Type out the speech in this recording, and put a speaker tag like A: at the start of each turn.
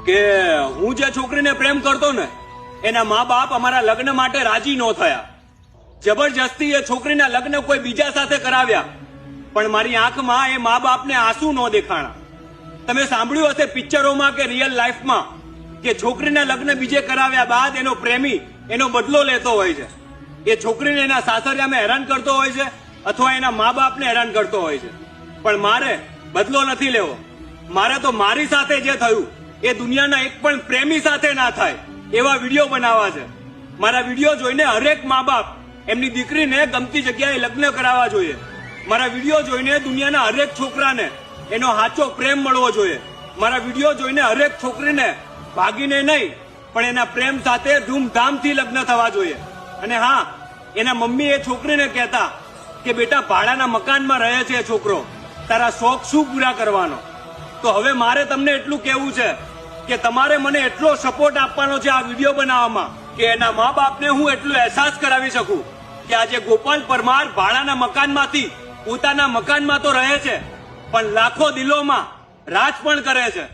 A: કે હું જે છોકરીને પ્રેમ કરતો ને એના મા બાપ અમારા લગ્ન માટે રાજી ન થયા. જબરજસ્તી એ છોકરીના લગ્ન કોઈ બીજા સાથે કરાવ્યા, પણ મારી આંખમાં એ મા બાપને આંસુ ન દેખાણા. તમે સાંભળ્યું હશે પિક્ચરોમાં કે રિયલ લાઈફમાં કે છોકરીના લગ્ન બીજે કરાવ્યા બાદ એનો પ્રેમી એનો બદલો લેતો હોય છે. એ છોકરીને એના સાસરિયામાં હેરાન કરતો હોય છે અથવા એના મા બાપને હેરાન કરતો હોય છે. પણ મારે બદલો નથી લેવો. મારે તો મારી સાથે જે થયું એ દુનિયાના એક પણ પ્રેમી સાથે ના થાય એવા વિડીયો બનાવવા છે. મારા વિડીયો જોઈને હરેક મા બાપ એમની દીકરીને ગમતી જગ્યાએ લગ્ન કરાવવા જોઈએ. મારા વિડીયો જોઈને દુનિયાના હરેક છોકરાને એનો સાચો પ્રેમ મળવો જોઈએ. મારા વિડીયો જોઈને હરેક છોકરીને ભાગીને નહીં પણ એના પ્રેમ સાથે ધૂમધામથી લગ્ન થવા જોઈએ. અને હા, એના મમ્મી એ છોકરીને કહેતા કે બેટા ભાડાના મકાનમાં રહે છે છોકરો, તારા શોખ શું પૂરા કરવાનો. તો હવે મારે તમને એટલું કહેવું છે કે તમારે મને એટલો સપોર્ટ આપવાનો છે આ વિડીયો બનાવવામાં કે એના મા બાપને હું એટલું અહેસાસ કરાવી શકું કે આજે ગોપાલ પરમાર ભાડાના મકાનમાંથી પોતાના મકાનમાં તો રહે છે પણ લાખો દિલોમાં રાજ પણ કરે છે.